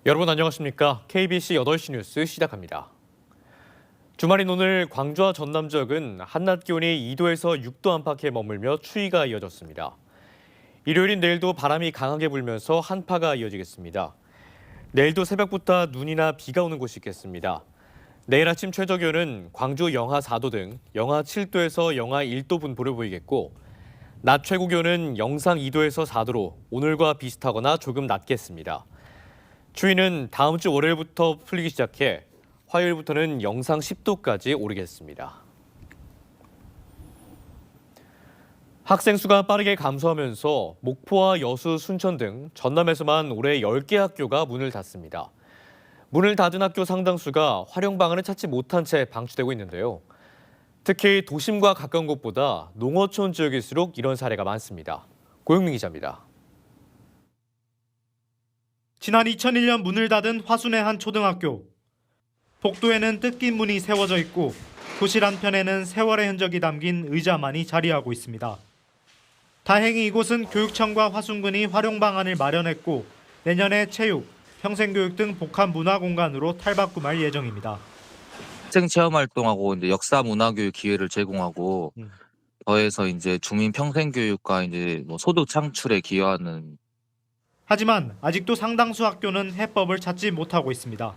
여러분 안녕하십니까? KBC 8시 뉴스 시작합니다. 주말인 오늘 광주와 전남 지역은 한낮 기온이 2도에서 6도 안팎에 머물며 추위가 이어졌습니다. 일요일인 내일도 바람이 강하게 불면서 한파가 이어지겠습니다. 내일도 새벽부터 눈이나 비가 오는 곳이 있겠습니다. 내일 아침 최저 기온은 광주 영하 4도 등 영하 7도에서 영하 1도 분포를 보이겠고 낮 최고 기온은 영상 2도에서 4도로 오늘과 비슷하거나 조금 낮겠습니다. 추위는 다음 주 월요일부터 풀리기 시작해 화요일부터는 영상 10도까지 오르겠습니다. 학생 수가 빠르게 감소하면서 목포와 여수, 순천 등 전남에서만 올해 10개 학교가 문을 닫습니다. 문을 닫은 학교 상당수가 활용 방안을 찾지 못한 채 방치되고 있는데요. 특히 도심과 가까운 곳보다 농어촌 지역일수록 이런 사례가 많습니다. 고영민 기자입니다. 지난 2001년 문을 닫은 화순의 한 초등학교. 복도에는 뜯긴 문이 세워져 있고 교실 한편에는 세월의 흔적이 담긴 의자만이 자리하고 있습니다. 다행히 이곳은 교육청과 화순군이 활용 방안을 마련했고 내년에 체육, 평생교육 등 복합 문화 공간으로 탈바꿈할 예정입니다. 학생 체험 활동하고 이제 역사 문화 교육 기회를 제공하고 더해서 이제 주민 평생 교육과 이제 뭐 소득 창출에 기여하는. 하지만 아직도 상당수 학교는 해법을 찾지 못하고 있습니다.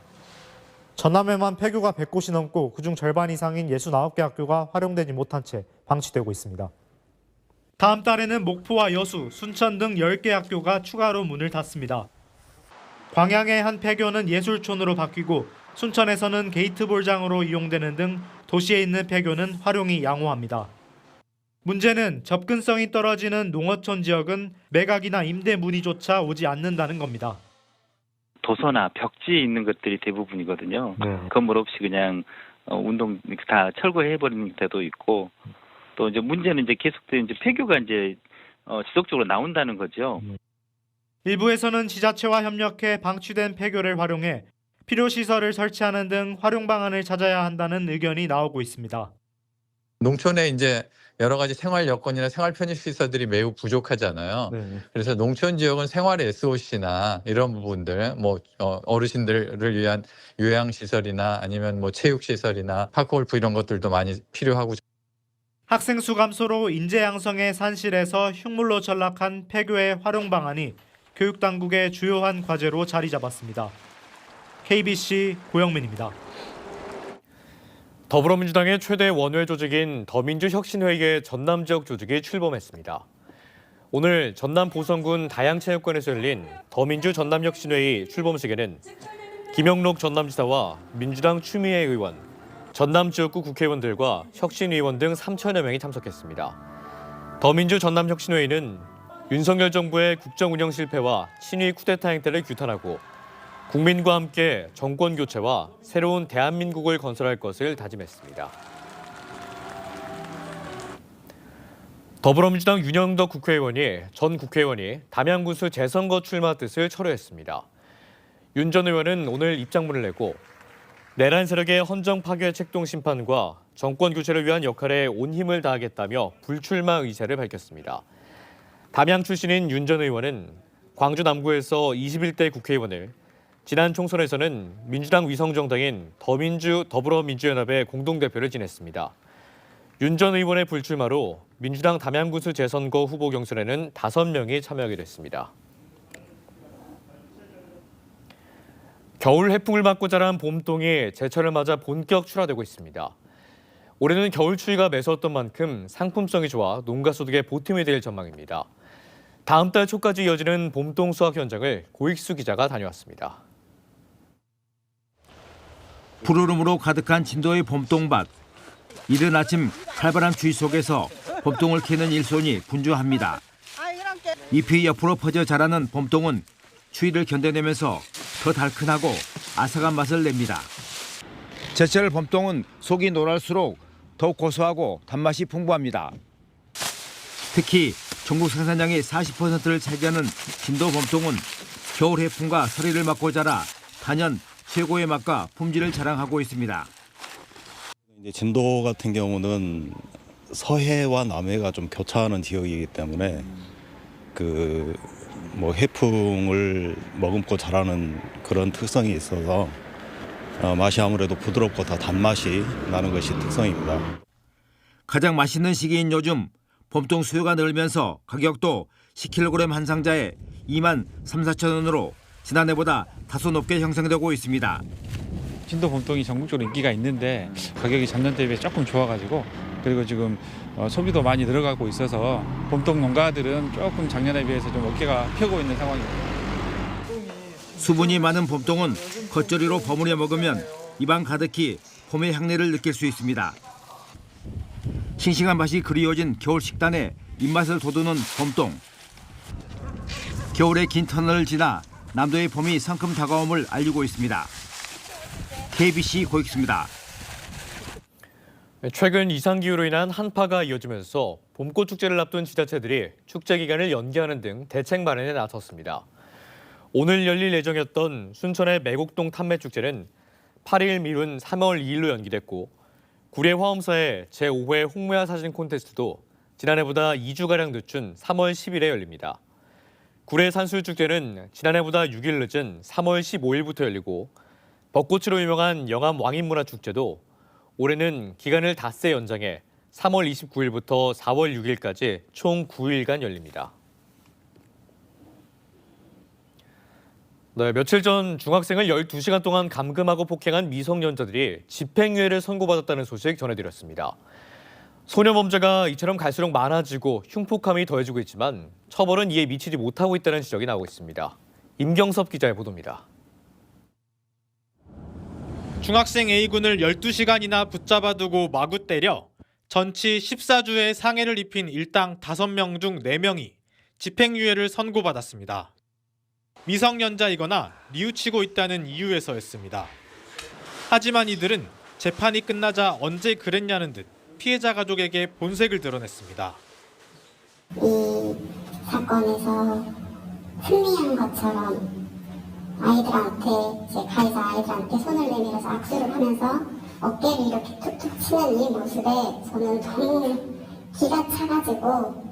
전남에만 폐교가 100곳이 넘고 그중 절반 이상인 69개 학교가 활용되지 못한 채 방치되고 있습니다. 다음 달에는 목포와 여수, 순천 등 10개 학교가 추가로 문을 닫습니다. 광양의 한 폐교는 예술촌으로 바뀌고 순천에서는 게이트볼장으로 이용되는 등 도시에 있는 폐교는 활용이 양호합니다. 문제는 접근성이 떨어지는 농어촌 지역은 매각이나 임대 문의조차 오지 않는다는 겁니다. 도서나 벽지에 있는 것들이 대부분이거든요. 건물 없이 그냥 운동 다 철거해버리는 데도 있고 또 이제 문제는 이제 계속된 이제 폐교가 이제 지속적으로 나온다는 거죠. 일부에서는 지자체와 협력해 방치된 폐교를 활용해 필요 시설을 설치하는 등 활용 방안을 찾아야 한다는 의견이 나오고 있습니다. 농촌에 이제 여러 가지 생활 여건이나 생활 편의 시설들이 매우 부족하잖아요. 그래서 농촌 지역은 생활 SOC나 이런 부분들, 뭐 어르신들을 위한 요양 시설이나 아니면 뭐 체육 시설이나 파크골프 이런 것들도 많이 필요하고. 학생 수 감소로 인재 양성의 산실에서 흉물로 전락한 폐교의 활용 방안이 교육당국의 주요한 과제로 자리 잡았습니다. KBC 고영민입니다. 더불어민주당의 최대 원외 조직인 더민주혁신회의 전남 지역 조직이 출범했습니다. 오늘 전남 보성군 다양체육관에서 열린 더민주 전남혁신회의 출범식에는 김영록 전남지사와 민주당 추미애 의원, 전남 지역구 국회의원들과 혁신위원 등 3천여 명이 참석했습니다. 더민주 전남혁신회의는 윤석열 정부의 국정 운영 실패와 친위 쿠데타 행태를 규탄하고 국민과 함께 정권 교체와 새로운 대한민국을 건설할 것을 다짐했습니다. 더불어민주당 윤영덕 국회의원이 전 국회의원이 담양군수 재선거 출마 뜻을 철회했습니다. 윤 전 의원은 오늘 입장문을 내고 내란 세력의 헌정 파괴 책동 심판과 정권 교체를 위한 역할에 온 힘을 다하겠다며 불출마 의사를 밝혔습니다. 담양 출신인 윤 전 의원은 광주 남구에서 21대 국회의원을, 지난 총선에서는 민주당 위성정당인 더불어민주연합의 공동대표를 지냈습니다. 윤 전 의원의 불출마로 민주당 담양군수 재선거 후보 경선에는 5명이 참여하게 됐습니다. 겨울 해풍을 맞고 자란 봄동이 제철을 맞아 본격 출하되고 있습니다. 올해는 겨울 추위가 매서웠던 만큼 상품성이 좋아 농가 소득에 보탬이 될 전망입니다. 다음 달 초까지 이어지는 봄동 수확 현장을 고익수 기자가 다녀왔습니다. 푸르름으로 가득한 진도의 봄동밭. 이른 아침 칼바람 추위 속에서 봄동을 캐는 일손이 분주합니다. 잎이 옆으로 퍼져 자라는 봄동은 추위를 견뎌내면서 더 달큰하고 아삭한 맛을 냅니다. 제철 봄동은 속이 노랄수록 더욱 고소하고 단맛이 풍부합니다. 특히 전국 생산량의 40%를 차지하는 진도 봄동은 겨울 해풍과 서리를 맞고 자라 단연 최고의 맛과 품질을 자랑하고 있습니다. 이제 진도 같은 경우는 서해와 남해가 좀 교차하는 지역이기 때문에 뭐 해풍을 머금고 자라는 그런 특성이 있어서 맛이 아무래도 부드럽고 더 단맛이 나는 것이 특성입니다. 가장 맛있는 시기인 요즘 봄동 수요가 늘면서 가격도 10kg 한 상자에 2만 3, 4천 원으로 지난해보다 다소 높게 형성되고 있습니다. 진도 봄동이 전국적으로 인기가 있는데 가격이 전년 대비에 조금 좋아가지고 그리고 지금 소비도 많이 늘어가고 있어서 봄동 농가들은 조금 작년에 비해서 좀 어깨가 펴고 있는 상황입니다. 수분이 많은 봄동은 겉절이로 버무려 먹으면 입안 가득히 봄의 향내를 느낄 수 있습니다. 싱싱한 맛이 그리워진 겨울 식단에 입맛을 돋우는 봄동. 겨울의 긴 터널을 지나 남도의 봄이 성큼 다가옴을 알리고 있습니다. KBC 고익수입니다. 최근 이상기후로 인한 한파가 이어지면서 봄꽃 축제를 앞둔 지자체들이 축제 기간을 연기하는 등 대책 마련에 나섰습니다. 오늘 열릴 예정이었던 순천의 매곡동 탐매축제는 8일 미룬 3월 2일로 연기됐고 구례 화엄사의 제5회 홍무야 사진 콘테스트도 지난해보다 2주가량 늦춘 3월 10일에 열립니다. 구례 산수유축제는 지난해보다 6일 늦은 3월 15일부터 열리고 벚꽃으로 유명한 영암 왕인문화축제도 올해는 기간을 닷새 연장해 3월 29일부터 4월 6일까지 총 9일간 열립니다. 네, 며칠 전 중학생을 12시간 동안 감금하고 폭행한 미성년자들이 집행유예를 선고받았다는 소식 전해드렸습니다. 소녀 범죄가 이처럼 갈수록 많아지고 흉폭함이 더해지고 있지만 처벌은 이에 미치지 못하고 있다는 지적이 나오고 있습니다. 임경섭 기자의 보도입니다. 중학생 A군을 12시간이나 붙잡아두고 마구 때려 전치 14주의 상해를 입힌 일당 5명 중 4명이 집행유예를 선고받았습니다. 미성년자이거나 뉘우치고 있다는 이유에서였습니다. 하지만 이들은 재판이 끝나자 언제 그랬냐는 듯 피해자 가족에게 본색을 드러냈습니다. 이 사건에서 승리한 것처럼 아이들한테 제 가해자 아이들한테 손을 내밀어서 악수를 하면서 어깨를 이렇게 툭툭 치는 이 모습에 저는 너무 기가 차가지고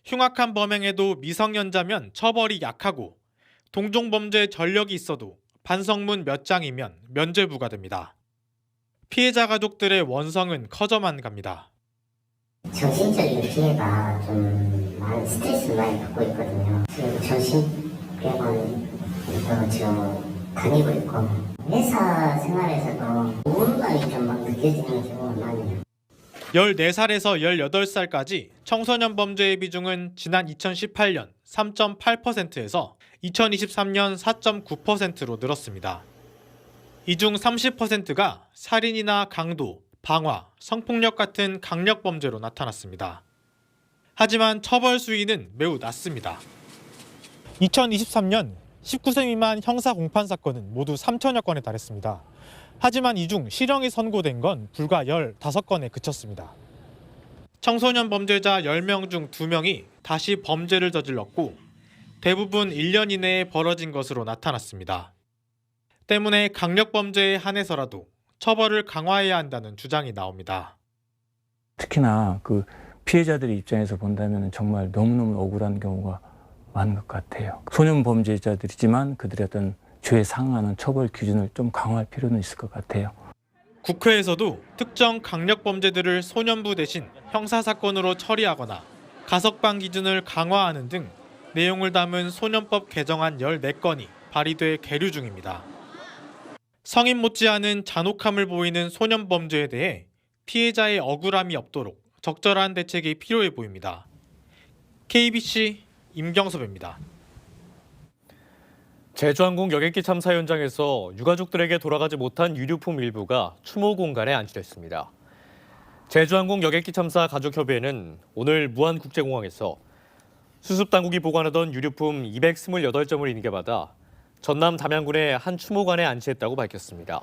흉악한 범행에도 미성년자면 처벌이 약하고 동종범죄 전력이 있어도 반성문 몇 장이면 면죄 부과됩니다. 피해자 가족들의 원성은 커져만 갑니다. 정신적인 피해가 좀 많은 스트레스를 많이 받고 있거든요. 지금 정신병원에도 지금 다니고 있고 회사 생활에서도 우울감이 좀 막 느껴지는 경우가 많아요. 14살에서 18살까지 청소년 범죄의 비중은 지난 2018년 3.8%에서 2023년 4.9%로 늘었습니다. 이 중 30%가 살인이나 강도, 방화, 성폭력 같은 강력범죄로 나타났습니다. 하지만 처벌 수위는 매우 낮습니다. 2023년 19세 미만 형사 공판 사건은 모두 3천여 건에 달했습니다. 하지만 이 중 실형이 선고된 건 불과 15건에 그쳤습니다. 청소년 범죄자 10명 중 2명이 다시 범죄를 저질렀고 대부분 1년 이내에 벌어진 것으로 나타났습니다. 때문에 강력범죄에 한해서라도 처벌을 강화해야 한다는 주장이 나옵니다. 특히나 그 피해자들의 입장에서 본다면 정말 너무너무 억울한 경우가 많은 것 같아요. 소년 범죄자들이지만 그들의 어떤 죄에 상응하는 처벌 기준을 좀 강화할 필요는 있을 것 같아요. 국회에서도 특정 강력범죄들을 소년부 대신 형사사건으로 처리하거나 가석방 기준을 강화하는 등 내용을 담은 소년법 개정안 14건이 발의돼 계류 중입니다. 성인 못지않은 잔혹함을 보이는 소년범죄에 대해 피해자의 억울함이 없도록 적절한 대책이 필요해 보입니다. KBC 임경섭입니다. 제주항공 여객기 참사 현장에서 유가족들에게 돌아가지 못한 유류품 일부가 추모 공간에 안치됐습니다. 제주항공 여객기 참사 가족협의회는 오늘 무안국제공항에서 수습당국이 보관하던 유류품 228점을 인계받아 전남 담양군의 한 추모관에 안치했다고 밝혔습니다.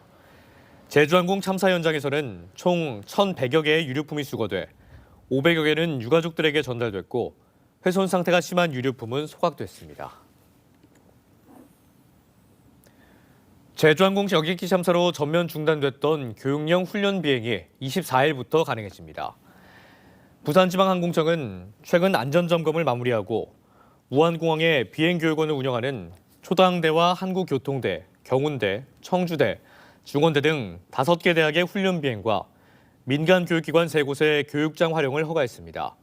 제주항공 참사 현장에서는 총 1,100여 개의 유류품이 수거돼 500여 개는 유가족들에게 전달됐고 훼손 상태가 심한 유류품은 소각됐습니다. 제주항공 여객기 참사로 전면 중단됐던 교육용 훈련 비행이 24일부터 가능해집니다. 부산지방항공청은 최근 안전점검을 마무리하고 우한공항에 비행교육원을 운영하는 초당대와 한국교통대, 경운대, 청주대, 중원대 등 5개 대학의 훈련 비행과 민간교육기관 3곳의 교육장 활용을 허가했습니다.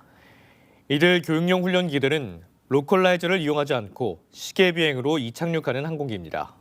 이들 교육용 훈련기들은 로컬라이저를 이용하지 않고 시계 비행으로 이착륙하는 항공기입니다.